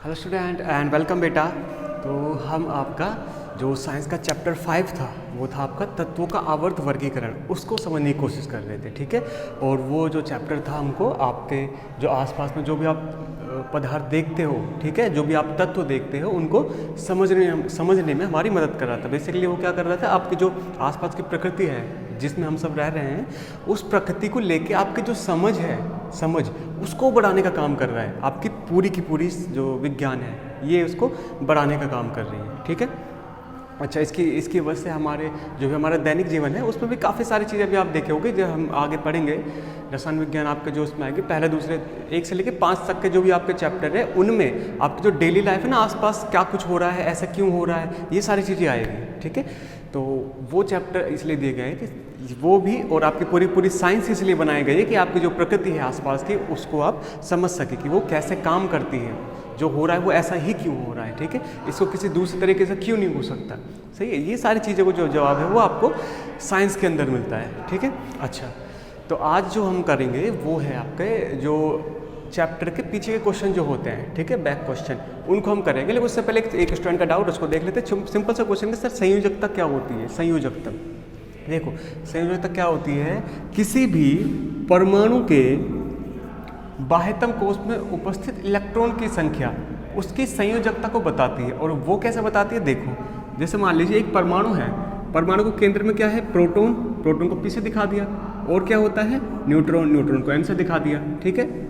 Hello student and welcome बेटा। तो हम आपका जो साइंस का चैप्टर 5 था वो था आपका तत्वों का आवर्त वर्गीकरण, उसको समझने की कोशिश कर रहे थे, ठीक है। और वो जो चैप्टर था हमको आपके जो आसपास में जो भी आप पदार्थ देखते हो, ठीक है, जो भी आप तत्व देखते हो उनको समझने में हमारी मदद कर रहा था। बेसिकली वो क्या कर रहा था, आपकी जो आसपास की प्रकृति है जिसमें हम सब रह रहे हैं, उस प्रकृति को लेके आपकी जो समझ उसको बढ़ाने का काम कर रहा है। आपकी पूरी की पूरी जो विज्ञान है ये उसको बढ़ाने का काम कर रही है, ठीक है। अच्छा, इसकी वजह से हमारा दैनिक जीवन है उसमें भी काफ़ी सारी चीज़ें भी आप देखे होंगे। जब हम आगे पढ़ेंगे रसायन विज्ञान आपके जो उसमें आएगी, पहले दूसरे 1 से लेकर 5 तक के जो भी आपके चैप्टर है उनमें आपकी जो डेली लाइफ है ना, आसपास क्या कुछ हो रहा है, ऐसा क्यों हो रहा है, ये सारी चीज़ें आएगी, ठीक है। तो वो चैप्टर इसलिए दिए गए हैं कि वो भी और आपकी पूरी साइंस इसलिए बनाई गई है कि आपकी जो प्रकृति है आसपास की उसको आप समझ सके कि वो कैसे काम करती है, जो हो रहा है वो ऐसा ही क्यों हो रहा है, ठीक है, इसको किसी दूसरे तरीके से क्यों नहीं हो सकता। सही है, ये सारी चीज़ों को जो जवाब है वो आपको साइंस के अंदर मिलता है, ठीक है। अच्छा, तो आज जो हम करेंगे वो है आपके जो चैप्टर के पीछे के क्वेश्चन जो होते हैं, ठीक है, बैक क्वेश्चन, उनको हम करेंगे। लेकिन उससे पहले एक स्टूडेंट का डाउट उसको देख लेते हैं। सिंपल सा क्वेश्चन है सर, संयोजकता क्या होती है? संयोजकता, देखो संयोजकता क्या होती है, किसी भी परमाणु के बाह्यतम कोश में उपस्थित इलेक्ट्रॉन की संख्या उसकी संयोजकता को बताती है। और वो कैसे बताती है, देखो जैसे मान लीजिए एक परमाणु है, परमाणु को केंद्र में क्या है, प्रोटॉन, प्रोटॉन को पी से दिखा दिया, और क्या होता है न्यूट्रॉन, न्यूट्रॉन को एन से दिखा दिया, ठीक है।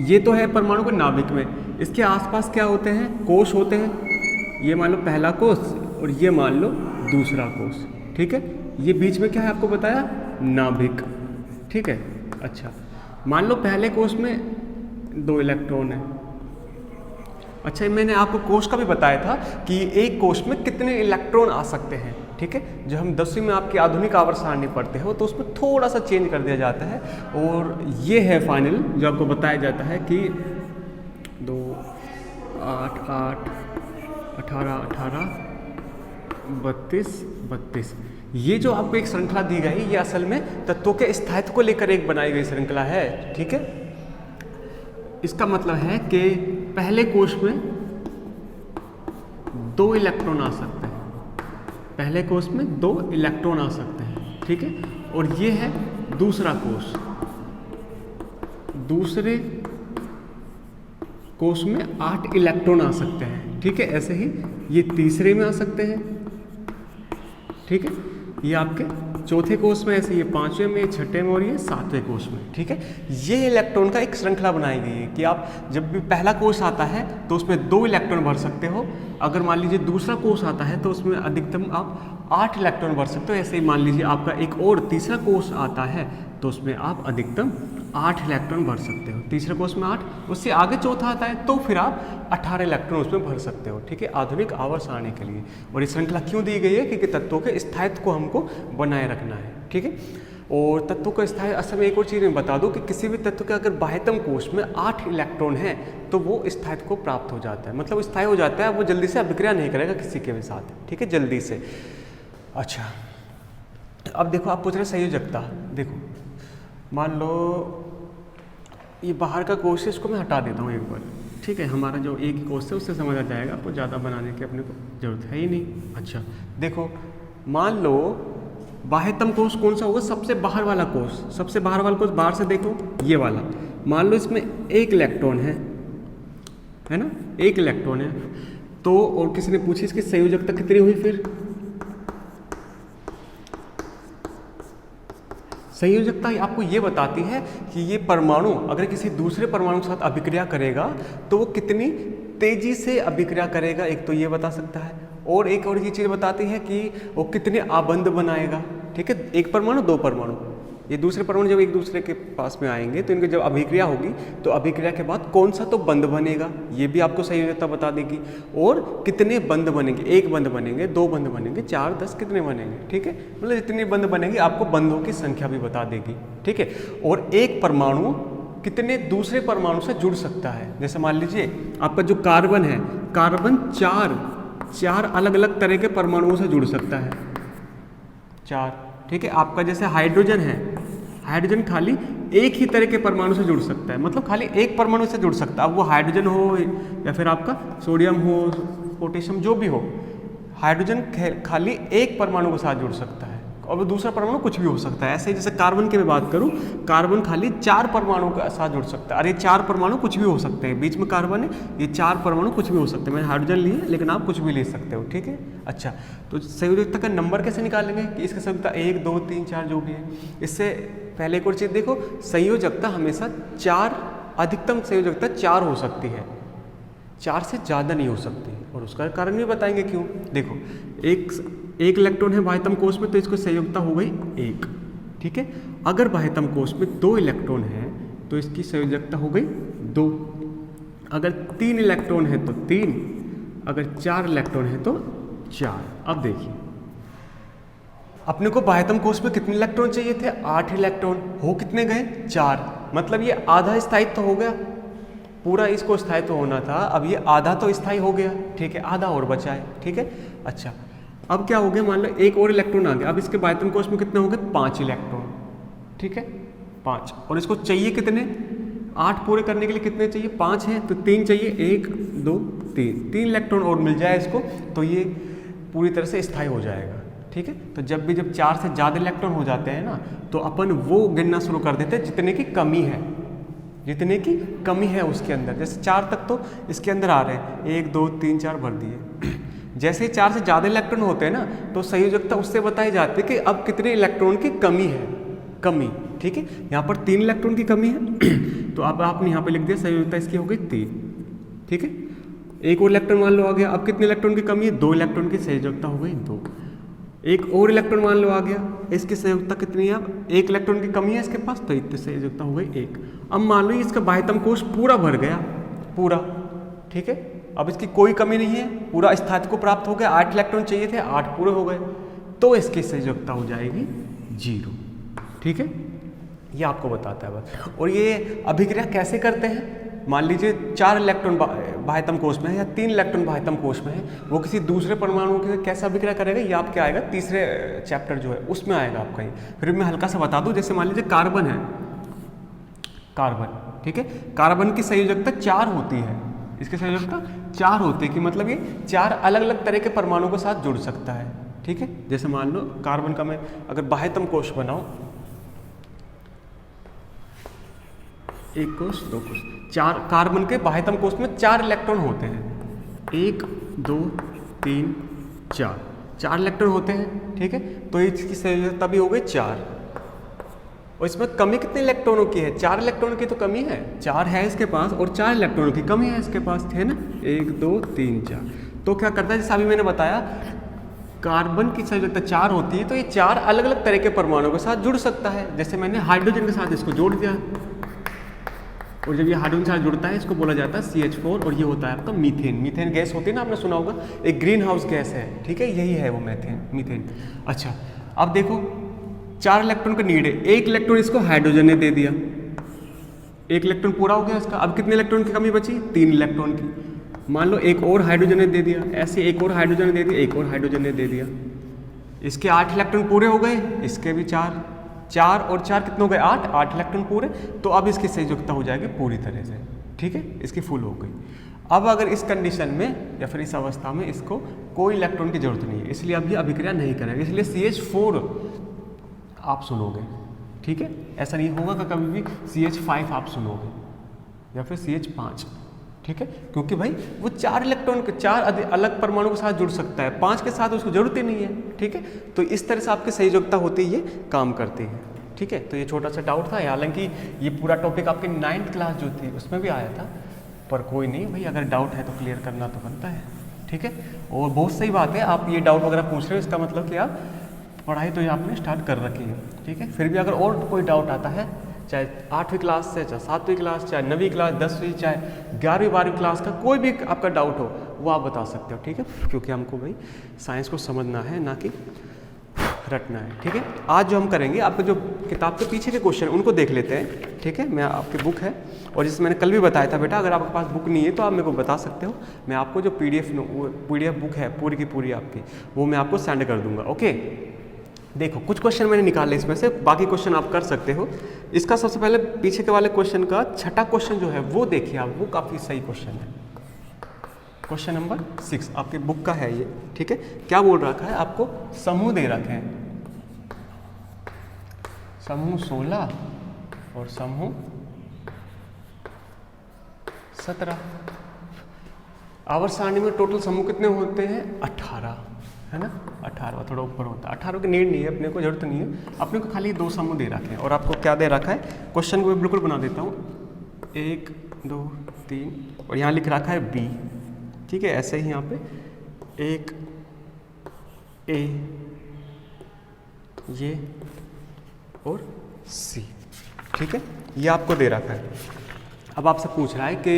ये तो है परमाणु के नाभिक में, इसके आसपास क्या होते हैं, कोश होते हैं। ये मान लो पहला कोश और ये मान लो दूसरा कोश, ठीक है। ये बीच में क्या है आपको बताया, नाभिक, ठीक है। अच्छा, मान लो पहले कोश में 2 इलेक्ट्रॉन है। अच्छा, मैंने आपको कोश का भी बताया था कि एक कोश में कितने इलेक्ट्रॉन आ सकते हैं, ठीक है। जो हम 10वीं में आपकी आधुनिक आवर्त सारणी पढ़ते हो तो उसमें थोड़ा सा चेंज कर दिया जाता है, और ये है फाइनल जो आपको बताया जाता है कि 2 8 8 18 18 32 32, ये जो आपको एक श्रृंखला दी गई ये असल में तत्वों के स्थायित्व को लेकर एक बनाई गई श्रृंखला है, ठीक है। इसका मतलब है कि पहले कोश में 2 इलेक्ट्रॉन आ सकते हैं, पहले कोश में 2 इलेक्ट्रॉन आ सकते हैं, ठीक है। और ये है दूसरा कोश, दूसरे कोश में 8 इलेक्ट्रॉन आ सकते हैं, ठीक है। ऐसे ही ये तीसरे में आ सकते हैं, ठीक है। ये आपके चौथे कोश में, ऐसे ये 5वें में, 6ठे में और ये 7वें कोश में, ठीक है। ये इलेक्ट्रॉन का एक श्रृंखला बनाई गई है कि आप जब भी पहला कोश आता है तो उसमें 2 इलेक्ट्रॉन भर सकते हो। अगर मान लीजिए दूसरा कोश आता है तो उसमें अधिकतम आप 8 इलेक्ट्रॉन भर सकते हो। ऐसे ही मान लीजिए आपका एक और तीसरा कोश आता है तो उसमें आप अधिकतम 8 इलेक्ट्रॉन भर सकते हो। तीसरे कोश में 8, उससे आगे चौथा आता है तो फिर आप 18 इलेक्ट्रॉन उसमें भर सकते हो, ठीक है, आधुनिक आवर्त सारणी के लिए। और ये श्रृंखला क्यों दी गई है, क्योंकि तत्वों के स्थायित्व को हमको बनाए रखना है, ठीक है। और तत्वों का स्थायी, असल में एक और चीज़ मैं बता दूं कि किसी भी तत्व के अगर बाह्यतम कोश में 8 इलेक्ट्रॉन है तो वो स्थायित्व को प्राप्त हो जाता है, मतलब स्थायी हो जाता है, वो जल्दी से अभिक्रिया नहीं करेगा किसी के भी साथ, ठीक है, जल्दी से। अच्छा, अब देखो आप पूछ रहे संयोजकता, देखो मान लो ये बाहर का कोश है, इसको मैं हटा देता हूँ एक बार, ठीक है। हमारा जो एक ही कोश है उससे समझ आ जाएगा, आपको ज़्यादा बनाने की अपने को जरूरत है ही नहीं। अच्छा, देखो मान लो बाह्यतम कोश कौन सा होगा, सबसे बाहर वाला कोश, सबसे बाहर वाला कोश, बाहर से देखो ये वाला, मान लो इसमें 1 इलेक्ट्रॉन है ना, 1 इलेक्ट्रॉन है तो, और किसी ने पूछी इसकी संयोजकता कितनी हुई, फिर संयोजकता आपको ये बताती है कि ये परमाणु अगर किसी दूसरे परमाणु के साथ अभिक्रिया करेगा तो वो कितनी तेजी से अभिक्रिया करेगा, एक तो ये बता सकता है, और एक और ये चीज़ बताती है कि वो कितने आबंध बनाएगा, ठीक है। एक परमाणु, 2 परमाणु, ये दूसरे परमाणु जब एक दूसरे के पास में आएंगे तो इनकी जब अभिक्रिया होगी तो अभिक्रिया के बाद कौन सा तो बंध बनेगा, ये भी आपको संयोजकता बता देगी। और कितने बंध बनेंगे, 1 बंध बनेंगे, 2 बंध बनेंगे, 4 10 कितने बनेंगे, ठीक है, मतलब जितने बंध बनेंगे आपको बंधों की संख्या भी बता देगी, ठीक है। और एक परमाणु कितने दूसरे परमाणु से जुड़ सकता है, जैसे मान लीजिए आपका जो कार्बन है, कार्बन 4 अलग अलग तरह के परमाणुओं से जुड़ सकता है, 4, ठीक है। आपका जैसे हाइड्रोजन है, हाइड्रोजन खाली एक ही तरह के परमाणु से जुड़ सकता है, मतलब खाली एक परमाणु से जुड़ सकता है। अब वो हाइड्रोजन हो या फिर आपका सोडियम हो, पोटेशियम, जो भी हो, हाइड्रोजन खाली एक परमाणु के साथ जुड़ सकता है और वो दूसरा परमाणु कुछ भी हो सकता है। ऐसे ही जैसे कार्बन की मैं बात करूं, कार्बन खाली 4 परमाणु के साथ जुड़ सकता है। अरे 4 परमाणु कुछ भी हो सकते हैं, बीच में कार्बन है, ये 4 परमाणु कुछ भी हो सकते हैं। मैंने हाइड्रोजन लिए, लेकिन आप कुछ भी ले सकते हो, ठीक है। अच्छा, तो संयोजकता का नंबर कैसे निकालेंगे कि इसका संयोजकता 1 2 3 4 जो भी है। इससे पहले एक और चीज़ देखो, संयोजकता हमेशा 4, अधिकतम संयोजकता 4 हो सकती है, 4 से ज़्यादा नहीं हो सकती, और उसका कारण भी बताएंगे क्यों। देखो, एक इलेक्ट्रॉन है बाह्यतम कोश में, तो इसको संयोजकता हो गई 1, ठीक है। अगर बाह्यतम कोश में 2 इलेक्ट्रॉन है तो इसकी संयोजकता हो गई 2, अगर 3 इलेक्ट्रॉन है तो 3, अगर 4 इलेक्ट्रॉन है तो 4। अब देखिए, अपने को बाह्यतम कोश में कितने इलेक्ट्रॉन चाहिए थे? 8 इलेक्ट्रॉन, हो कितने गए? 4, मतलब ये आधा स्थायित्व हो गया। पूरा इसको स्थायित्व होना था, अब ये आधा तो स्थायी हो गया, ठीक है, आधा और बचा है, ठीक है। अच्छा, अब क्या हो गया, मान लो एक और इलेक्ट्रॉन आ गया। अब इसके बाह्यतम कोश में कितने हो गए? 5 इलेक्ट्रॉन, ठीक है, 5, और इसको चाहिए कितने? 8 पूरे करने के लिए कितने चाहिए? 5 है, तो 3 चाहिए, 1 2 3 इलेक्ट्रॉन और मिल जाए इसको, तो ये पूरी तरह से स्थायी हो जाएगा, ठीक है। तो जब 4 से ज़्यादा इलेक्ट्रॉन हो जाते हैं ना, तो अपन वो गिनना शुरू कर देते हैं जितने की कमी है, जितने की कमी है उसके अंदर। जैसे 4 तक तो इसके अंदर आ रहे हैं, 1 2 3 4 भर दिए। जैसे ही 4 से ज़्यादा इलेक्ट्रॉन होते हैं ना, तो संयोजकता उससे बताई जाती है कि अब कितने इलेक्ट्रॉन की कमी है, कमी, ठीक है। यहाँ पर 3 इलेक्ट्रॉन की कमी है तो अब आपने यहाँ पे लिख दिया संयोजकता इसकी हो गई 3, ठीक है। एक और इलेक्ट्रॉन मान लो आ गया, अब कितने इलेक्ट्रॉन की कमी है? 2 इलेक्ट्रॉन की संयोजकता हो गई 2। एक और इलेक्ट्रॉन मान लो आ गया, इसकी संयोजकता कितनी है? अब 1 इलेक्ट्रॉन की कमी है इसके पास, तो इतनी संयोजकता हो गई 1। अब मान लो इसका बाह्यतम कोश पूरा भर गया, पूरा, ठीक है। अब इसकी कोई कमी नहीं है, पूरा स्थायित्व को प्राप्त हो गया। 8 इलेक्ट्रॉन चाहिए थे, 8 पूरे हो गए, तो इसकी संयोजकता हो जाएगी 0, ठीक है। ये आपको बताता है बस। और ये अभिक्रिया कैसे करते हैं? मान लीजिए 4 इलेक्ट्रॉन बाह्यतम कोश में है या 3 इलेक्ट्रॉन बाह्यतम कोश में है, वो किसी दूसरे परमाणु के कैसे अभिक्रिया करेगा, ये आपके आएगा तीसरे चैप्टर जो है उसमें आएगा आपका ये। फिर मैं हल्का सा बता दूं, जैसे मान लीजिए कार्बन है, कार्बन, ठीक है, कार्बन की संयोजकता 4 होती है, इसकी संयोजकता 4 होती है, कि मतलब ये 4 अलग अलग तरह के परमाणुओं के साथ जुड़ सकता है, ठीक है। जैसे मान लो कार्बन का मैं अगर बाह्यतम कोश बनाऊं, 1 कोश 2 कोश, 4 कार्बन के बाह्यतम कोश में 4 इलेक्ट्रॉन होते हैं, 1 2 3 4 इलेक्ट्रॉन होते हैं, ठीक है। तो इसकी संयोजकता भी हो गई 4, और इसमें कमी कितने इलेक्ट्रॉनों की है? 4 इलेक्ट्रॉनों की तो कमी है, 4 है इसके पास और 4 इलेक्ट्रॉनों की कमी है इसके पास, है ना, 1 2 3 4। तो क्या करता है, जैसे अभी मैंने बताया, कार्बन की संयोजकता 4 होती है, तो ये 4 अलग अलग तरह के परमाणुओं के साथ जुड़ सकता है। जैसे मैंने हाइड्रोजन के साथ इसको जोड़ दिया, और जब ये हाइड्रोजन के साथ जुड़ता है इसको बोला जाता है CH4, और ये होता है आपका मीथेन। मीथेन गैस होती है ना, आपने सुना होगा, एक ग्रीन हाउस गैस है, ठीक है, यही है वो मीथेन। अच्छा, अब देखो 4 इलेक्ट्रॉन का नीड है, 1 इलेक्ट्रॉन इसको हाइड्रोजन ने दे दिया, 1 इलेक्ट्रॉन पूरा हो गया इसका। अब कितने इलेक्ट्रॉन की कमी बची? 3 इलेक्ट्रॉन की। मान लो एक और हाइड्रोजन ने दे दिया, ऐसे एक और हाइड्रोजन ने दे दिया, एक और हाइड्रोजन ने दे दिया, इसके 8 इलेक्ट्रॉन पूरे हो गए, इसके भी 4 और 4 कितने हो गए? 8 इलेक्ट्रॉन पूरे। तो अब इसकी संयोजकता हो जाएगी पूरी तरह से, ठीक है, इसकी फुल हो गई। अब अगर इस कंडीशन में या फिर इस अवस्था में इसको कोई इलेक्ट्रॉन की जरूरत नहीं है, इसलिए अब ये अभिक्रिया नहीं करेगा, इसलिए CH4 आप सुनोगे, ठीक है। ऐसा नहीं होगा कि कभी भी CH5 आप सुनोगे या फिर CH5, ठीक है, क्योंकि भाई वो 4 इलेक्ट्रॉन के 4 अलग परमाणु के साथ जुड़ सकता है, 5 के साथ उसको जरूरत ही नहीं है, ठीक है। तो इस तरह से आपकी संयोजकता होती है, ये काम करती है, ठीक है। तो ये छोटा सा डाउट था, हालांकि ये पूरा टॉपिक आपके 9th क्लास जो थी उसमें भी आया था, पर कोई नहीं भाई, अगर डाउट है तो क्लियर करना तो बनता है, ठीक है। और बहुत सही बात है, आप ये डाउट वगैरह पूछ रहे हो, इसका मतलब कि आप पढ़ाई तो ये आपने स्टार्ट कर रखी है, ठीक है। फिर भी अगर और कोई डाउट आता है, चाहे 8वीं क्लास से, चाहे 7वीं क्लास, चाहे 9वीं क्लास, 10वीं, चाहे 11वीं 12वीं क्लास का कोई भी आपका डाउट हो, वो आप बता सकते हो, ठीक है, क्योंकि हमको भाई साइंस को समझना है, ना कि रटना है, ठीक है। आज जो हम करेंगे, आपके जो किताब के पीछे के क्वेश्चन उनको देख लेते हैं, ठीक है। मैं आपकी बुक है, और जैसे मैंने कल भी बताया था बेटा, अगर आपके पास बुक नहीं है तो आप मेरे को बता सकते हो, मैं आपको जो PDF बुक है पूरी की पूरी आपकी, वो मैं आपको सेंड कर दूंगा, ओके। देखो कुछ क्वेश्चन मैंने निकाले इसमें से, बाकी क्वेश्चन आप कर सकते हो। इसका सबसे पहले पीछे के वाले क्वेश्चन का छठा क्वेश्चन जो है वो देखिए आप, वो काफ़ी सही क्वेश्चन है। क्वेश्चन नंबर 6 आपके बुक का है ये, ठीक है। क्या बोल रखा है आपको, समूह दे रखे हैं, समूह 16 और समूह 17। आवर्त सारणी में टोटल समूह कितने होते हैं, 18, है ना। 18 थोड़ा ऊपर होता है, 18 की नीड नहीं है, अपने को जरूरत नहीं है। अपने को खाली 2 समूह दे रखे हैं और आपको क्या दे रखा है, क्वेश्चन को बिल्कुल बना देता हूँ, 1 2 3 और यहाँ लिख रखा है बी, ठीक है। ऐसे ही यहाँ पे 1 ए ये और सी, ठीक है। ये आपको दे रखा है। अब आपसे पूछ रहा है कि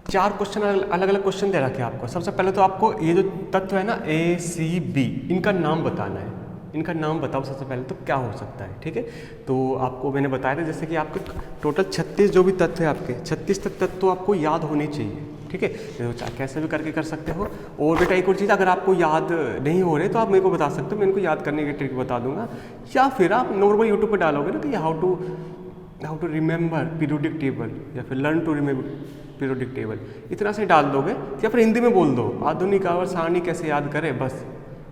4 क्वेश्चन अलग अलग क्वेश्चन दे रखे हैं आपको। सबसे पहले तो आपको ये जो तत्व है ना ए सी बी, इनका नाम बताना है। इनका नाम बताओ सबसे पहले तो क्या हो सकता है, ठीक है। तो आपको मैंने बताया था जैसे कि आपके टोटल 36 जो भी तत्व है आपके 36 तत्व तो आपको याद होने चाहिए, ठीक है। तो कैसे भी करके कर सकते हो। और बेटा एक और चीज़, अगर आपको याद नहीं हो रहे तो आप मेरे को बता सकते हो, मैं इनको याद करने की ट्रिक बता दूंगा। या फिर आप नॉर्मल यूट्यूब पर डालोगे ना कि how to remember periodic table या फिर learn to remember periodic table, इतना से डाल दोगे, या फिर हिंदी में बोल दो आधुनिक आवर्त सारणी कैसे याद करें, बस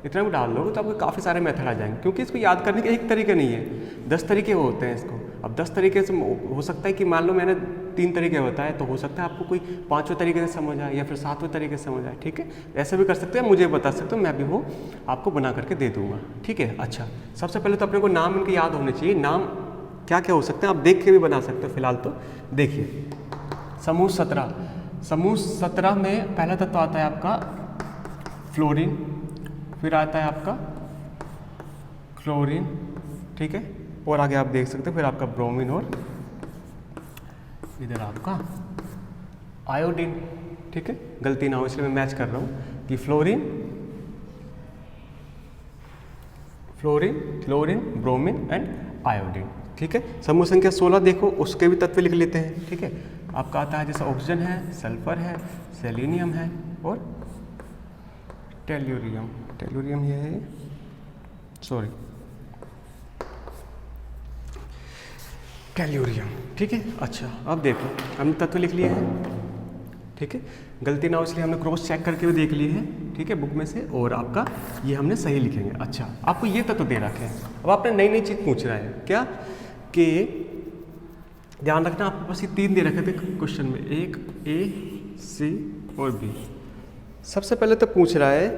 इतना भी डाल दोगे तो आपको काफ़ी सारे मेथड आ जाएंगे। क्योंकि इसको याद करने के एक तरीके नहीं है, 10 तरीके होते हैं इसको। अब 10 तरीके से हो सकता है कि मान लो मैंने 3 तरीके बताए, तो हो सकता है आपको कोई 5वें तरीके से समझ आए या फिर 7वें तरीके से समझ आए, ठीक है। ऐसे भी कर सकते हैं, मुझे बता सकते हो, मैं भी वो आपको बना करके दे दूँगा, ठीक है। अच्छा, सबसे पहले तो अपने को नाम इनके याद होने चाहिए। नाम क्या क्या हो सकते हैं आप देख के भी बना सकते हो। फिलहाल तो देखिए, समूह 17, समूह 17 में पहला तत्व आता है आपका फ्लोरीन, फिर आता है आपका क्लोरीन, ठीक है। और आगे आप देख सकते हो फिर आपका ब्रोमीन और इधर आपका आयोडीन, ठीक है। गलती ना हो इसलिए मैं मैच कर रहा हूँ कि fluorine chlorine bromine and iodine, ठीक है। समूह संख्या 16 देखो, उसके भी तत्व लिख लेते हैं, ठीक है। आपका आता है जैसे ऑक्सीजन है, सल्फर है, सेलेनियम है और टेल्यूरियम ये है, सॉरी टेल्यूरियम, ठीक है। अच्छा, अब देखो हमने तत्व लिख लिए हैं, ठीक है। गलती ना हो इसलिए हमने क्रॉस चेक करके भी देख लिए हैं, ठीक है, बुक में से। और आपका ये हमने सही लिखेंगे। अच्छा, आपको ये तत्व दे रखे हैं। अब आपने नई चीज़ पूछ रहा है क्या, कि ध्यान रखना आपके पास ये 3 दे रखे थे क्वेश्चन में, एक ए सी और बी। सबसे पहले तो पूछ रहा है,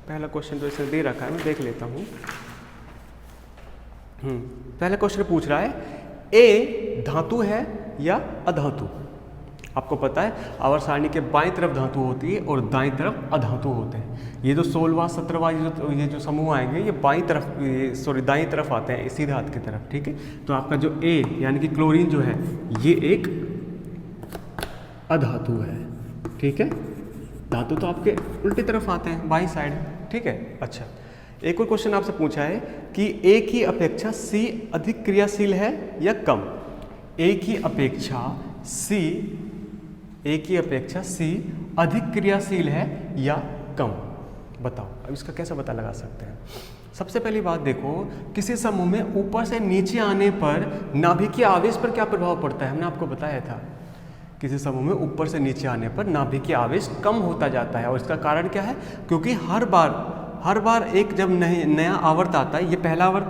पहला क्वेश्चन जो इसने दे रखा है मैं देख लेता हूँ। पहला क्वेश्चन पूछ रहा है ए धातु है या अधातु। आपको पता है आवर्त सारणी के बाईं तरफ धातु होती है और दाईं तरफ अधातु होते हैं। ये जो 16वां 17वां ये जो समूह आएंगे ये दाईं तरफ आते हैं, सीधे हाथ की तरफ, ठीक है। तो आपका जो ए यानी कि क्लोरीन जो है ये एक अधातु है, ठीक है। धातु तो आपके उल्टी तरफ आते हैं, बाईं साइड, ठीक है। अच्छा, एक और क्वेश्चन आपसे पूछा है कि ए की अपेक्षा सी अधिक क्रियाशील है या कम। ए की अपेक्षा सी अधिक क्रियाशील है या कम, बताओ। अब इसका कैसे पता लगा सकते हैं। सबसे पहली बात देखो, किसी समूह में ऊपर से नीचे आने पर नाभिकीय आवेश पर क्या प्रभाव पड़ता है, हमने आपको बताया था। किसी समूह में ऊपर से नीचे आने पर नाभिकीय आवेश कम होता जाता है। और इसका कारण क्या है, क्योंकि हर बार एक जब नया आवर्त आता है, ये पहला आवर्त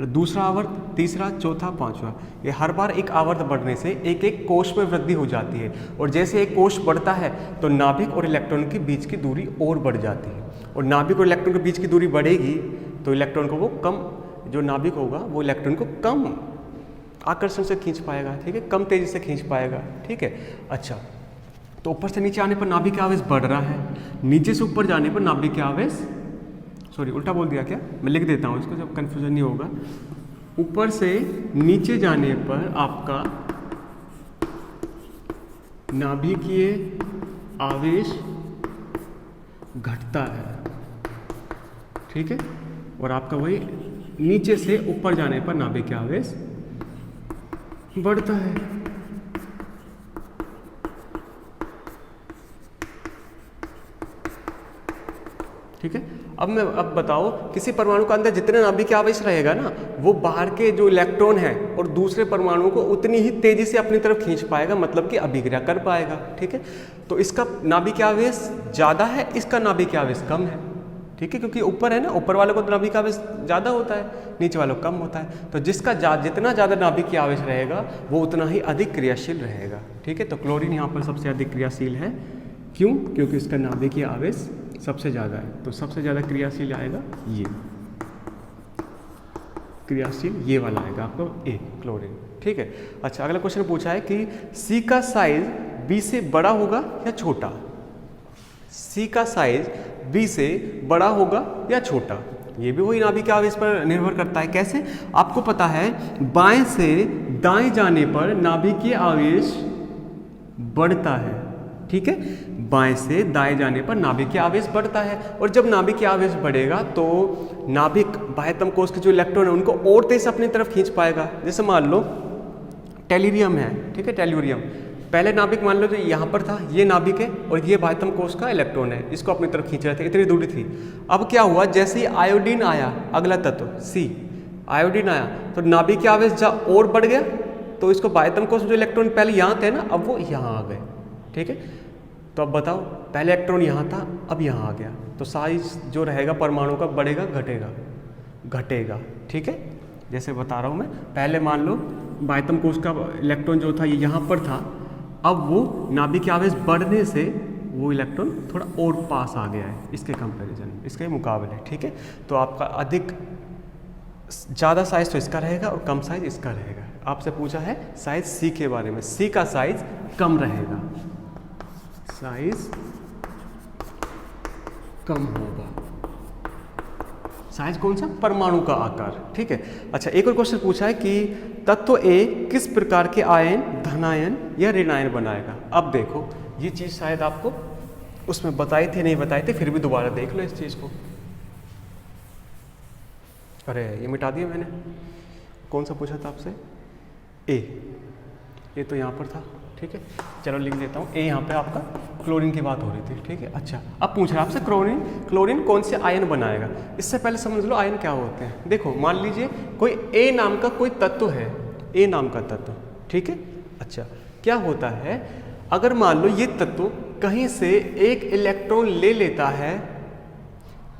दूसरा आवर्त, तीसरा, चौथा, पांचवा, ये हर बार एक आवर्त बढ़ने से एक एक कोश में वृद्धि हो जाती है। और जैसे एक कोश बढ़ता है तो नाभिक और इलेक्ट्रॉन के बीच की दूरी और बढ़ जाती है। और नाभिक और इलेक्ट्रॉन के बीच की दूरी बढ़ेगी तो इलेक्ट्रॉन को वो कम, जो नाभिक होगा वो इलेक्ट्रॉन को कम आकर्षण से खींच पाएगा, ठीक है, कम तेजी से खींच पाएगा, ठीक है। अच्छा, तो ऊपर से नीचे आने पर नाभिक का आवेश बढ़ रहा है, नीचे से ऊपर जाने पर नाभिक का आवेश, उल्टा बोल दिया क्या, मैं लिख देता हूँ इसको जब कंफ्यूजन नहीं होगा। ऊपर से नीचे जाने पर आपका नाभिकीय आवेश घटता है, ठीक है। और आपका वही नीचे से ऊपर जाने पर नाभिकीय आवेश बढ़ता है। ठीक है। अब बताओ, किसी परमाणु के अंदर जितने नाभिकीय आवेश रहेगा ना, वो बाहर के जो इलेक्ट्रॉन है और दूसरे परमाणु को उतनी ही तेजी से अपनी तरफ खींच पाएगा, मतलब कि अभिक्रिया कर पाएगा। ठीक है, तो इसका नाभिकीय आवेश ज़्यादा है, इसका नाभिकीय आवेश कम है। ठीक है, क्योंकि ऊपर है ना, ऊपर वाले को तो नाभिकीय आवेश ज़्यादा होता है, नीचे वालों को कम होता है। तो जिसका जितना ज़्यादा नाभिकीय आवेश रहेगा वो उतना ही अधिक क्रियाशील रहेगा। ठीक है, तो क्लोरीन यहाँ पर सबसे अधिक क्रियाशील है। क्यों? क्योंकि इसका नाभिकीय आवेश सबसे ज़्यादा है। तो सबसे ज़्यादा क्रियाशील आएगा ये, क्रियाशील ये वाला आएगा आपको ए, क्लोरीन। ठीक है, अच्छा अगला क्वेश्चन पूछा है कि सी का साइज बी से बड़ा होगा या छोटा। सी का साइज बी से बड़ा होगा या छोटा, ये भी वही नाभिकीय आवेश पर निर्भर करता है। कैसे? आपको पता है बाएं से दाएं जाने पर नाभिकीय आवेश बढ़ता है। ठीक है, बाएं से दाएं जाने पर नाभिकीय आवेश बढ़ता है, और जब नाभिकीय आवेश बढ़ेगा तो नाभिक बाह्यतम कोश के जो इलेक्ट्रॉन है उनको और तेज अपनी तरफ खींच पाएगा। जैसे मान लो टेल्यूरियम है, ठीक है, टेल्यूरियम पहले नाभिक मान लो जो यहाँ पर था, ये नाभिक है और ये बाह्यतम कोश का इलेक्ट्रॉन है, इसको अपनी तरफ खींच रहे थे, इतनी दूरी थी। अब क्या हुआ, जैसे ही आयोडीन आया, अगला तत्व सी, आयोडीन आया तो नाभिकीय आवेश और बढ़ गया, तो इसको बाह्यतम कोश जो इलेक्ट्रॉन पहले यहाँ थे ना, अब वो यहाँ आ गए। ठीक है, तो अब बताओ, पहले इलेक्ट्रॉन यहाँ था, अब यहाँ आ गया, तो साइज जो रहेगा परमाणु का बढ़ेगा घटेगा? घटेगा। ठीक है, जैसे बता रहा हूँ मैं, पहले मान लो बाह्यतम कोश का इलेक्ट्रॉन जो था ये यहाँ पर था, अब वो नाभिकीय आवेश बढ़ने से वो इलेक्ट्रॉन थोड़ा और पास आ गया है इसके कंपैरिजन, इसके मुकाबले। ठीक है, तो आपका अधिक ज़्यादा साइज तो इसका रहेगा और कम साइज इसका रहेगा। आपसे पूछा है साइज सी के बारे में, सी का साइज कम रहेगा, साइज कम होगा। साइज कौन सा? परमाणु का आकार। ठीक है, अच्छा एक और क्वेश्चन पूछा है कि तत्व ए किस प्रकार के आयन धनायन या ऋणायन बनाएगा। अब देखो, ये चीज़ शायद आपको उसमें बताई थी, नहीं बताई थी, फिर भी दोबारा देख लो इस चीज़ को। अरे ये मिटा दिया मैंने, कौन सा पूछा था आपसे? ए, ये तो यहाँ पर था। ठीक है, चलो लिख देता हूँ, ए यहाँ पे आपका क्लोरीन की बात हो रही थी। ठीक है, अच्छा अब पूछ रहा है आपसे क्लोरीन कौन से आयन बनाएगा। इससे पहले समझ लो आयन क्या होते हैं। देखो मान लीजिए कोई ए नाम का कोई तत्व है, ए नाम का तत्व। ठीक है, अच्छा क्या होता है, अगर मान लो ये तत्व कहीं से एक इलेक्ट्रॉन ले लेता है,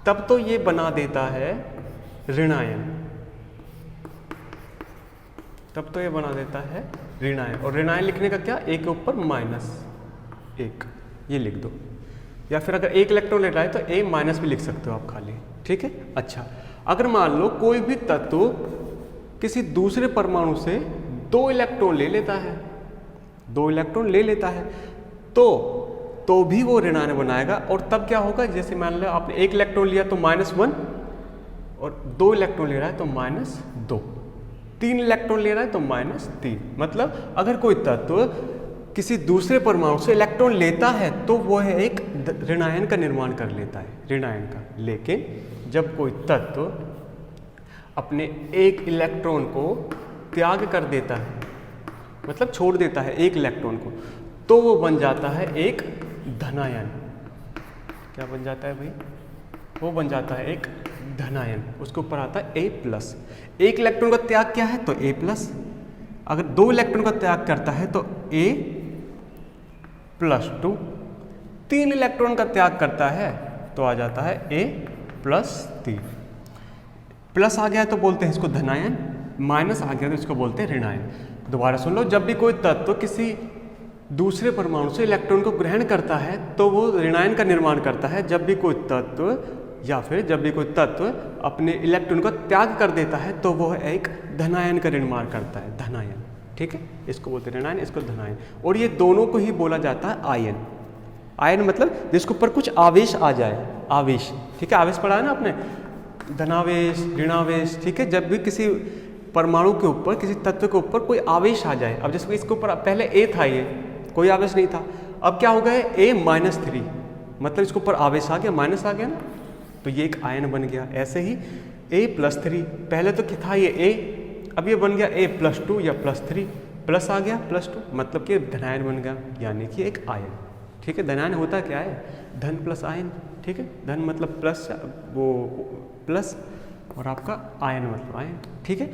तब तो ये बना देता है ऋणायन, तब तो ये बना देता है ऋणायन। और ऋणायन लिखने का क्या, ए के ऊपर -1, ये लिख दो। या फिर अगर एक इलेक्ट्रॉन ले रहा है तो ए माइनस भी लिख सकते हो आप खाली। ठीक है, अच्छा अगर मान लो कोई भी तत्व किसी दूसरे परमाणु से 2 इलेक्ट्रॉन ले लेता है, 2 इलेक्ट्रॉन ले लेता है, तो भी वो ऋणायन बनाएगा। और तब क्या होगा, जैसे मान लो आपने 1 इलेक्ट्रॉन लिया तो -1, और 2 इलेक्ट्रॉन ले रहा है तो -2, 3 इलेक्ट्रॉन ले रहा है तो -3। मतलब अगर कोई तत्व किसी दूसरे परमाणु से इलेक्ट्रॉन लेता है तो वो है एक ऋणायन का निर्माण कर लेता है, ऋणायन का। लेकिन जब कोई तत्व अपने एक इलेक्ट्रॉन को त्याग कर देता है, मतलब छोड़ देता है एक इलेक्ट्रॉन को, तो वो बन जाता है एक धनायन। क्या बन जाता है भाई? वो बन जाता है एक धनायन। उसके ऊपर आता है A+। एक इलेक्ट्रॉन का त्याग क्या है तो A+। अगर 2 इलेक्ट्रॉन का त्याग करता है तो A+2। 3 इलेक्ट्रॉन का त्याग करता है तो आ जाता है A+3। प्लस आ गया तो बोलते हैं इसको धनायन, माइनस आ गया तो इसको बोलते हैं ऋणायन। दोबारा सुन लो, जब भी कोई तत्व किसी दूसरे परमाणु से इलेक्ट्रॉन को ग्रहण करता है तो वो ऋणायन का निर्माण करता है। जब भी कोई तत्व या फिर जब भी कोई तत्व अपने इलेक्ट्रॉन का त्याग कर देता है तो वो एक धनायन का निर्माण करता है, धनायन। ठीक है, इसको बोलते हैं ऋणायन, इसको धनायन। और ये दोनों को ही बोला जाता है आयन। आयन मतलब जिसके ऊपर कुछ आवेश आ जाए, आवेश। ठीक है, आवेश पढ़ा है ना आपने, धनावेश, ऋणावेश। ठीक है, जब भी किसी परमाणु के ऊपर, किसी तत्व के ऊपर कोई आवेश आ जाए। अब जैसे इसके ऊपर पहले ए था, ये कोई आवेश नहीं था, अब क्या हो गया A-3, मतलब इसके ऊपर आवेश आ गया, माइनस आ गया ना, तो ये एक आयन बन गया। ऐसे ही A+3, पहले तो क्या था ये A, अब ये बन गया A+2 या +3, प्लस आ गया +2, मतलब कि धनायन बन गया, यानी कि एक आयन। ठीक है, धनायन होता क्या है, धन प्लस आयन। ठीक है, धन मतलब प्लस, वो प्लस, और आपका आयन मतलब आयन, ठीक है।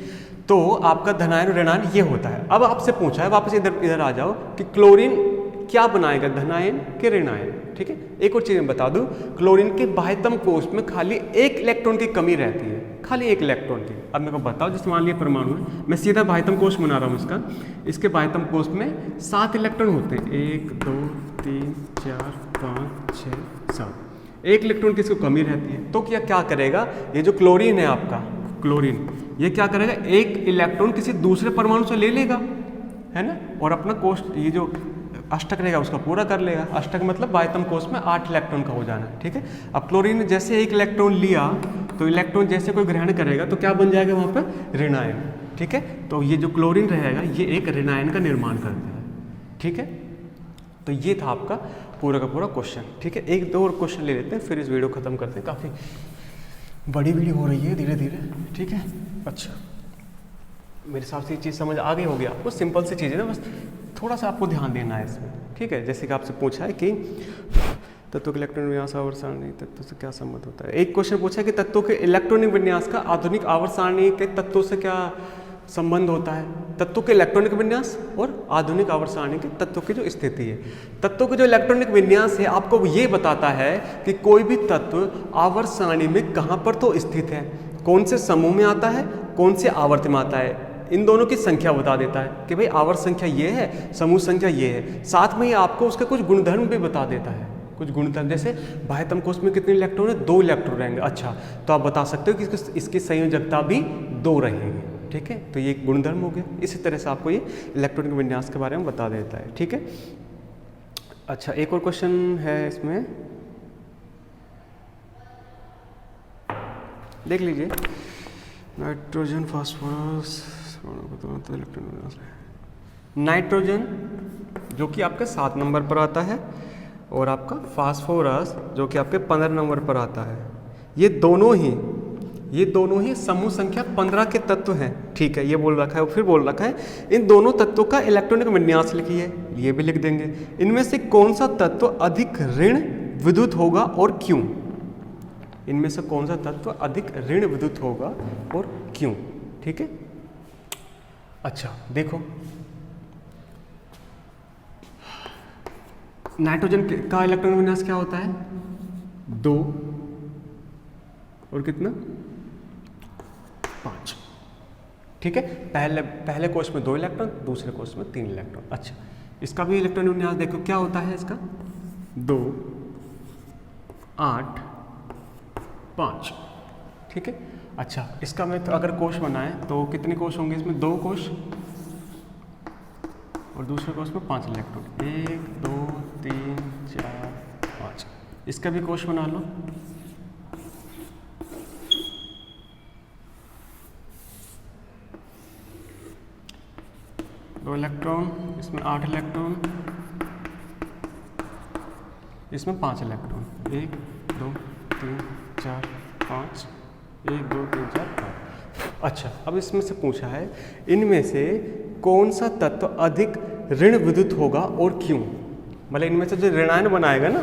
तो आपका धनायन और ऋणायन ये होता है। अब आपसे पूछा है, वापस इधर आ जाओ कि क्लोरीन क्या बनाएगा, धनायन के ऋणायन, ठीक है। एक और चीज़ मैं बता दूं, क्लोरीन के बाह्यतम कोष में खाली एक इलेक्ट्रॉन की कमी रहती है, खाली एक इलेक्ट्रॉन की। अब मेरे को बताओ, जैसे मान लिया परमाणु है, मैं सीधा बाह्यतम कोष बना रहा हूँ इसका, इसके बाह्यतम कोष में 7 इलेक्ट्रॉन होते हैं, 1 2 3 4 5 6 7, एक इलेक्ट्रॉन की इसको कमी रहती है। तो क्या करेगा, ये जो क्लोरीन है आपका, क्लोरीन ये क्या करेगा, एक इलेक्ट्रॉन किसी दूसरे परमाणु से ले लेगा, है ना, और अपना कोष ये जो अष्टक रहेगा उसका पूरा कर लेगा। अष्टक मतलब बाह्यतम कोष में 8 इलेक्ट्रॉन का हो जाना, ठीक है। अब क्लोरीन ने जैसे एक इलेक्ट्रॉन लिया, तो इलेक्ट्रॉन जैसे कोई ग्रहण करेगा तो क्या बन जाएगा वहाँ पर, ऋणायन, ठीक है। तो ये जो क्लोरीन रहेगा ये एक ऋणायन का निर्माण करता है, ठीक है। तो ये था आपका पूरा का पूरा क्वेश्चन, ठीक है। एक दो और क्वेश्चन ले लेते हैं, फिर इस वीडियो खत्म करते हैं, काफ़ी बड़ी वीडियो हो रही है धीरे धीरे, ठीक है। अच्छा, मेरे हिसाब से ये चीज़ समझ आ गई होगी आपको, सिंपल सी चीज़ है ना, बस थोड़ा सा आपको ध्यान देना है इसमें, ठीक है। जैसे कि आपसे पूछा है कि तत्वों के इलेक्ट्रॉनिक विन्यास आवर्त सारणी तत्व से क्या संबंध होता है। एक क्वेश्चन पूछा है कि तत्वों के इलेक्ट्रॉनिक विन्यास का आधुनिक आवर्त सारणी के तत्वों से क्या संबंध होता है। तत्वों के इलेक्ट्रॉनिक विन्यास और आधुनिक आवर्त सारणी के तत्वों की जो स्थिति है, तत्वों के जो इलेक्ट्रॉनिक विन्यास है आपको ये बताता है कि कोई भी तत्व आवर्त सारणी में कहाँ पर तो स्थित है, कौन से समूह में आता है, कौन से आवर्त में आता है, इन दोनों की संख्या बता देता है कि भाई आवर्त संख्या ये है, समूह संख्या ये है। साथ में ही आपको उसके कुछ गुणधर्म भी बता देता है, कुछ गुणधर्म, जैसे बाह्यतम कोष में कितने इलेक्ट्रॉन है, 2 इलेक्ट्रॉन रहेंगे, अच्छा तो आप बता सकते हो कि इसकी संयोजकता भी 2 रहेगी, ठीक है। तो ये एक गुणधर्म हो गया। इसी तरह से आपको ये इलेक्ट्रॉनिक विन्यास के बारे में बता देता है, ठीक है। अच्छा, एक और क्वेश्चन है इसमें, देख लीजिए, नाइट्रोजन फास्फोरस, नाइट्रोजन जो कि आपके 7 नंबर पर आता है और आपका फास्फोरस जो कि आपके 15 नंबर पर आता है, ये दोनों ही समूह संख्या 15 के तत्व हैं, ठीक है। ये बोल रखा है, फिर बोल रखा है इन दोनों तत्वों का इलेक्ट्रॉनिक विन्यास लिखिए, ये भी लिख देंगे। इनमें से कौन सा तत्व अधिक ऋण विद्युत होगा और क्यों, इनमें से कौन सा तत्व अधिक ऋण विद्युत होगा और क्यों, ठीक है। अच्छा देखो, नाइट्रोजन का इलेक्ट्रॉनिक विन्यास क्या होता है, 2 और कितना 5, ठीक है। पहले कोष में 2 इलेक्ट्रॉन, दूसरे कोष में 3 इलेक्ट्रॉन। अच्छा, इसका भी इलेक्ट्रॉनिक विन्यास देखो क्या होता है इसका, 2 8 5, ठीक है। अच्छा, इसका में तो अगर कोष बनाए तो कितने कोष होंगे इसमें, 2 कोष और दूसरे कोष में 5 इलेक्ट्रॉन, 1 2 3 4 5। इसका भी कोष बना लो, दो इलेक्ट्रॉन, इसमें 8 इलेक्ट्रॉन, इसमें 5 इलेक्ट्रॉन, 1 2 3 4 5, 1 2 3 4 5। अच्छा, अब इसमें से पूछा है इनमें से कौन सा तत्व अधिक ऋण विद्युत होगा और क्यों। मतलब इनमें से जो ऋणायन बनाएगा ना,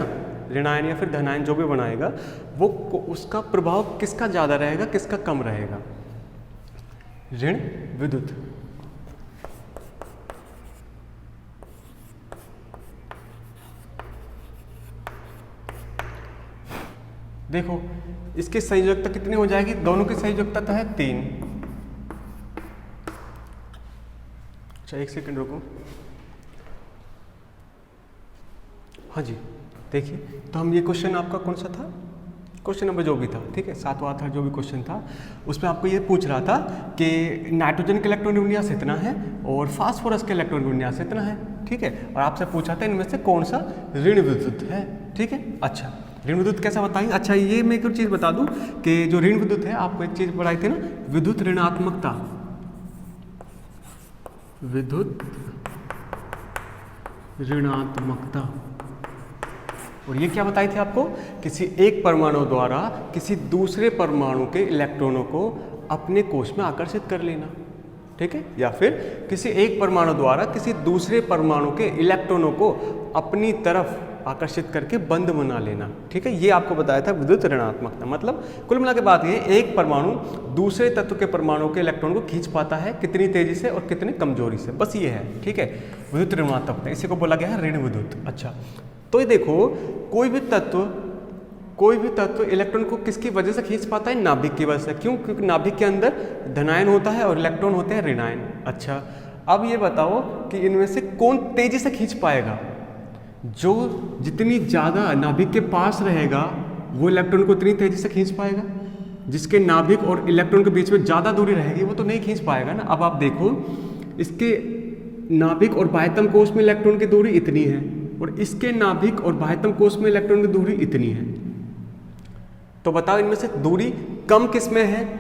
ऋणायन या फिर धनायन जो भी बनाएगा, वो उसका प्रभाव किसका ज़्यादा रहेगा, किसका कम रहेगा, ऋण विद्युत। देखो इसकी संयोजकता कितनी हो जाएगी, दोनों की संयोजकता तो है 3। अच्छा, एक सेकंड रुको, हाँ जी देखिए, तो हम ये क्वेश्चन आपका कौन सा था, क्वेश्चन नंबर जो भी था, ठीक है, 7वां था जो भी क्वेश्चन था, उसमें आपको ये पूछ रहा था कि नाइट्रोजन के इलेक्ट्रॉनिक विन्यास इतना है और फास्फोरस के इलेक्ट्रॉनिक विन्यास इतना है, ठीक है। और आपसे पूछा था इनमें से कौन सा ऋण विद्युत है, ठीक है। अच्छा, ऋण विद्युत कैसा बताएंगे, अच्छा ये मैं एक और चीज़ बता दूं कि जो ऋण विद्युत है, आपको एक चीज़ पढ़ाई थी ना, विद्युत ऋणात्मकता, विद्युत ऋणात्मकता। और ये क्या बताई थी आपको, किसी एक परमाणु द्वारा किसी दूसरे परमाणु के इलेक्ट्रॉनों को अपने कोष में आकर्षित कर लेना, ठीक है, या फिर किसी एक परमाणु द्वारा किसी दूसरे परमाणु के इलेक्ट्रॉनों को अपनी तरफ आकर्षित करके बंद बना लेना। ठीक है, ये आपको बताया था विद्युत ऋणात्मकता। मतलब कुल मिला के बात ये, एक परमाणु दूसरे तत्व के परमाणु के इलेक्ट्रॉन को खींच पाता है कितनी तेजी से और कितनी कमजोरी से, बस ये है। ठीक है, विद्युत ऋणात्मकता, इसी को बोला गया है ऋण विद्युत। अच्छा, तो ये देखो कोई भी तत्व इलेक्ट्रॉन को किसकी वजह से खींच पाता है? नाभिक की वजह से। क्यों? क्योंकि नाभिक के अंदर धनायन होता है और इलेक्ट्रॉन होते हैं ऋणायन। अच्छा, अब ये बताओ कि इनमें से कौन तेजी से खींच पाएगा? जो जितनी ज़्यादा नाभिक के पास रहेगा वो इलेक्ट्रॉन को इतनी तेजी से खींच पाएगा। जिसके नाभिक और इलेक्ट्रॉन के बीच में ज़्यादा दूरी रहेगी वो तो नहीं खींच पाएगा ना। अब आप देखो, इसके नाभिक और बाह्यतम कोश में इलेक्ट्रॉन की दूरी इतनी है और इसके नाभिक और बाह्यतम कोश में इलेक्ट्रॉन की दूरी इतनी है, तो बताओ इनमें से दूरी कम किस में है?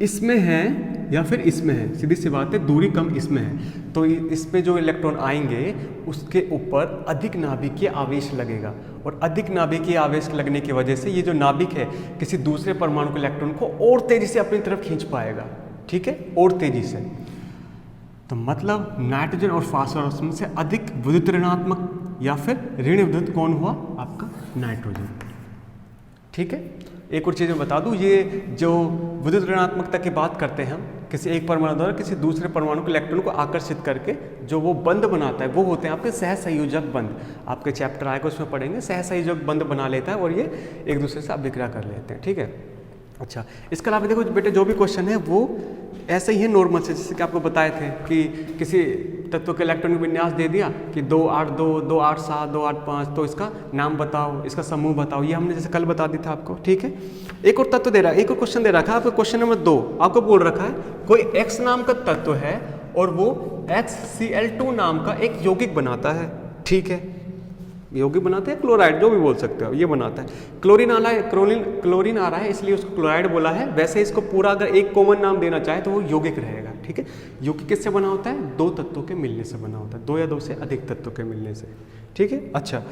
इसमें है या फिर इसमें है? सीधी सी बात है, दूरी कम इसमें है। तो इसमें जो इलेक्ट्रॉन आएंगे उसके ऊपर अधिक नाभिकीय आवेश लगेगा और अधिक नाभिकीय आवेश लगने की वजह से ये जो नाभिक है किसी दूसरे परमाणु के इलेक्ट्रॉन को और तेजी से अपनी तरफ खींच पाएगा। ठीक है, और तेजी से। तो मतलब नाइट्रोजन और फास्फोरस में से अधिक विद्युत ऋणात्मक या फिर ऋण विद्युत कौन हुआ? आपका नाइट्रोजन। ठीक है, एक और चीज़ मैं बता दूं, ये जो विद्युत ऋणात्मकता की बात करते हैं हम, किसी एक परमाणु द्वारा किसी दूसरे परमाणु के इलेक्ट्रॉन को आकर्षित करके जो वो बंध बनाता है वो होते हैं आपके सहसंयोजक बंध। आपके चैप्टर आएगा उसमें पढ़ेंगे, सहसंयोजक बंध बना लेता है और ये एक दूसरे से अभिक्रिया कर लेते हैं। ठीक है, अच्छा, इसके अलावा देखो बेटे जो भी क्वेश्चन है वो ऐसे ही है नॉर्मल से, जैसे कि आपको बताए थे कि किसी तत्व के इलेक्ट्रॉन का विन्यास दे दिया कि 2 8 2 2 8 7 2 8 5, तो इसका नाम बताओ, इसका समूह बताओ। ये हमने जैसे कल बता दी था आपको। ठीक है, एक और तत्व दे रहा है, एक और क्वेश्चन दे रखा है आपको। क्वेश्चन नंबर 2 आपको बोल रखा है कोई X नाम का तत्व है और वो HCl2 नाम का एक यौगिक बनाता है। ठीक है, यौगिक बनाते हैं, क्लोराइड जो भी बोल सकते हो, ये बनाता है। क्लोरीन आ रहा है, क्लोरीन आ रहा है इसलिए उसको क्लोराइड बोला है। वैसे इसको पूरा अगर एक कॉमन नाम देना चाहे तो वो यौगिक रहेगा। ठीक है, यौगिक किससे बना होता है? 2 तत्वों के मिलने से बना होता है, 2 या 2 से अधिक तत्वों के मिलने से। ठीक है, अच्छा,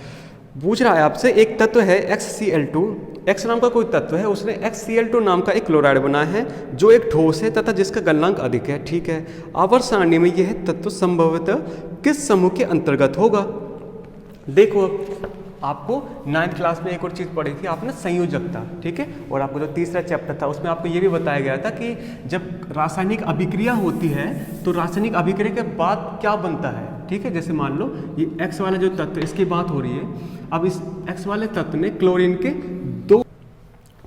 पूछ रहा है आपसे एक तत्व है XCl2, X नाम का कोई तत्व है, उसने XCl2 नाम का एक क्लोराइड बनाया है जो एक ठोस है तथा जिसका गलनांक अधिक है। ठीक है, आवर्त सारणी में यह तत्व संभवतः किस समूह के अंतर्गत होगा? देखो, आपको 9th क्लास में एक और चीज़ पढ़ी थी आपने, संयोजकता। ठीक है, और आपको जो तीसरा चैप्टर था उसमें आपको ये भी बताया गया था कि जब रासायनिक अभिक्रिया होती है तो रासायनिक अभिक्रिया के बाद क्या बनता है। ठीक है, जैसे मान लो ये X वाला जो तत्व, इसकी बात हो रही है। अब इस X वाले तत्व ने क्लोरीन के 2,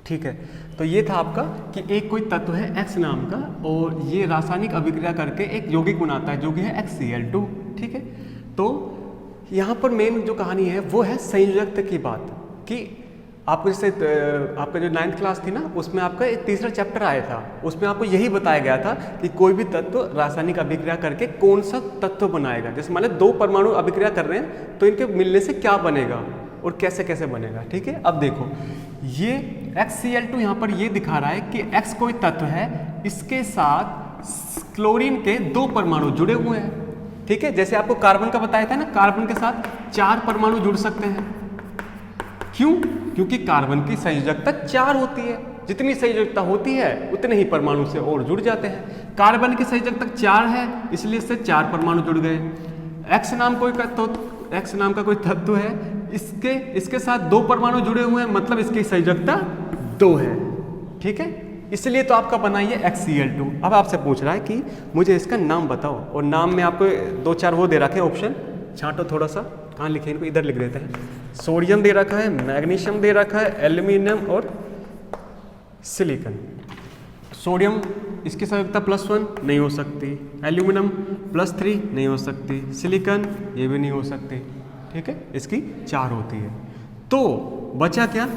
ठीक है, तो ये था आपका कि एक कोई तत्व है X नाम का और ये रासायनिक अभिक्रिया करके एक यौगिक बनाता है जो कि है XCl2। ठीक है, तो यहाँ पर मेन जो कहानी है वो है संयोजकता की बात, कि आपको जैसे आपका जो 9th क्लास थी ना उसमें आपका एक तीसरा चैप्टर आया था, उसमें आपको यही बताया गया था कि कोई भी तत्व रासायनिक अभिक्रिया करके कौन सा तत्व बनाएगा। जैसे मान लो 2 परमाणु अभिक्रिया कर रहे हैं तो इनके मिलने से क्या बनेगा और कैसे कैसे बनेगा। ठीक है, अब देखो ये XCl2 यहाँ पर ये दिखा रहा है कि X कोई तत्व है, इसके साथ क्लोरीन के 2 परमाणु जुड़े हुए हैं। ठीक है, जैसे आपको कार्बन का बताया था ना, कार्बन के साथ 4 परमाणु जुड़ सकते हैं। क्यों? क्योंकि कार्बन की संयोजकता 4 होती है, जितनी संयोजकता होती है उतने ही परमाणु से और जुड़ जाते हैं। कार्बन की संयोजकता 4 है इसलिए इससे 4 परमाणु जुड़ गए। X नाम का कोई तत्व है, इसके साथ 2 परमाणु जुड़े हुए हैं, मतलब इसकी संयोजकता 2 है। ठीक है, इसलिए तो आपका बना ये XCl2। अब आपसे पूछ रहा है कि मुझे इसका नाम बताओ, और नाम में आपको 2-4 वो दे रखे ऑप्शन, छांटो थोड़ा सा, कहाँ लिखे इनको, इधर लिख देते हैं। सोडियम दे रखा है, मैग्नीशियम दे रखा है, एल्यूमिनियम और सिलिकॉन। सोडियम इसकी संयोजकता +1 नहीं हो सकती, एल्यूमिनियम +3 नहीं हो सकती, सिलिकॉन ये भी नहीं हो सकती। ठीक है, इसकी 4 होती है। तो बचा क्या?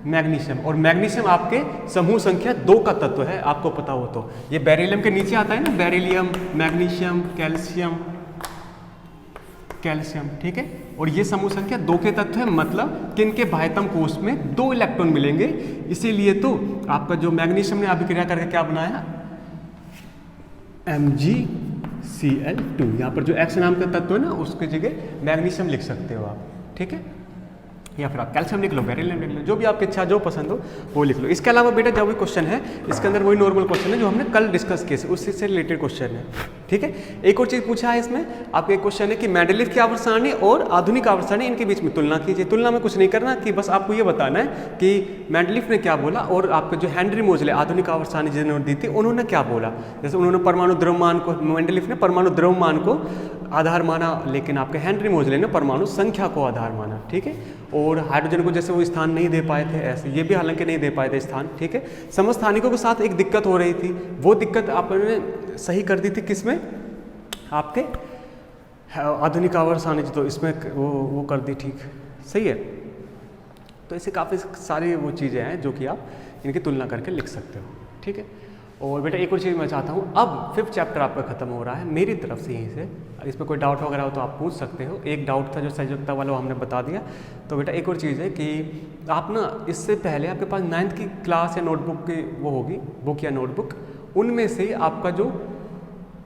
मैग्नीशियम, और मैग्नीशियम आपके समूह संख्या 2 का तत्व है, आपको पता हो तो। ये बेरिलियम के नीचे आता है ना, बेरिलियम, मैग्नीशियम, कैल्शियम। ठीक है, और ये समूह संख्या 2 के तत्व है, मतलब कि इनके बाह्यतम कोश में 2 इलेक्ट्रॉन मिलेंगे। इसीलिए तो आपका जो मैग्नीशियम ने अभिक्रिया करके क्या बनाया, MgCl2। यहाँ पर जो X नाम का तत्व है ना उसकी जगह मैग्नीशियम लिख सकते हो आप। ठीक है, या फिर आप कैल्शियम लिख लो, बेरिलियम लिख लो, जो भी आपकी इच्छा, जो पसंद हो वो लिख लो। इसके अलावा बेटा जो भी क्वेश्चन है इसके अंदर वही नॉर्मल क्वेश्चन है जो हमने कल डिस्कस किए, उससे रिलेटेड क्वेश्चन है। ठीक है। एक और चीज़ पूछा है इसमें, आपका एक क्वेश्चन है कि मेंडलीफ की आवर्त सारणी और आधुनिक आवर्त सारणी इनके बीच में तुलना कीजिए। तुलना में कुछ नहीं करना कि बस आपको ये बताना है कि मेंडलीफ ने क्या बोला और आपके जो हेनरी मोजले आधुनिक आवर्त सारणी जिन्होंने दी थी उन्होंने क्या बोला। जैसे उन्होंने परमाणु द्रव्यमान को, मेंडलीफ ने परमाणु द्रव्यमान को आधार माना, लेकिन आपके हेनरी मोजले ने परमाणु संख्या को आधार माना, ठीक है। और हाइड्रोजन को जैसे वो स्थान नहीं दे पाए थे, ऐसे ये भी हालांकि नहीं दे पाए थे स्थान, ठीक है। समस्थानिकों के साथ एक दिक्कत हो रही थी, वो दिक्कत आपने सही कर दी थी किसमें, आपके आधुनिक आवर्त सारणी, तो इसमें वो कर दी, ठीक, सही है। तो ऐसे काफ़ी सारी वो चीज़ें हैं जो कि आप इनकी तुलना करके लिख सकते हो, ठीक है। और बेटा एक और चीज़ मैं चाहता हूँ, अब 5th चैप्टर आपका खत्म हो रहा है मेरी तरफ से यहीं से, इसमें कोई डाउट वगैरह हो तो आप पूछ सकते हो। एक डाउट था जो संयुक्ता वाला, वो हमने बता दिया। तो बेटा एक और चीज़ है कि आप ना इससे पहले आपके पास 9th की क्लास या नोटबुक की वो होगी, बुक या नोटबुक, उनमें से आपका जो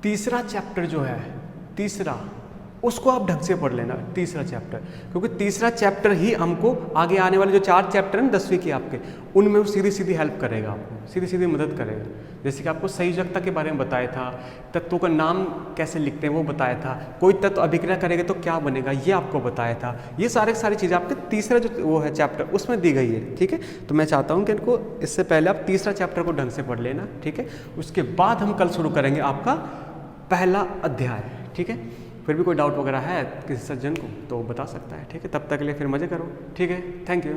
तीसरा चैप्टर जो है, तीसरा, उसको आप ढंग से पढ़ लेना, तीसरा चैप्टर, क्योंकि तीसरा चैप्टर ही हमको आगे आने वाले जो 4 चैप्टर हैं 10वीं के आपके, उनमें वो सीधी सीधी हेल्प करेगा, आपको सीधी सीधी मदद करेगा। जैसे कि आपको संयोजकता के बारे में बताया था, तत्वों का नाम कैसे लिखते हैं वो बताया था, कोई तत्व अभिक्रिया करेगा तो क्या बनेगा ये आपको बताया था। ये सारी चीज़ें आपके तीसरा जो वो है चैप्टर उसमें दी गई है, ठीक है। तो मैं चाहता हूँ कि इनको इससे पहले आप तीसरा चैप्टर को ढंग से पढ़ लेना, ठीक है। उसके बाद हम कल शुरू करेंगे आपका पहला अध्याय, ठीक है। फिर भी कोई डाउट वगैरह है किसी सज्जन को तो बता सकता है, ठीक है। तब तक के लिए फिर मज़े करो, ठीक है। Thank you.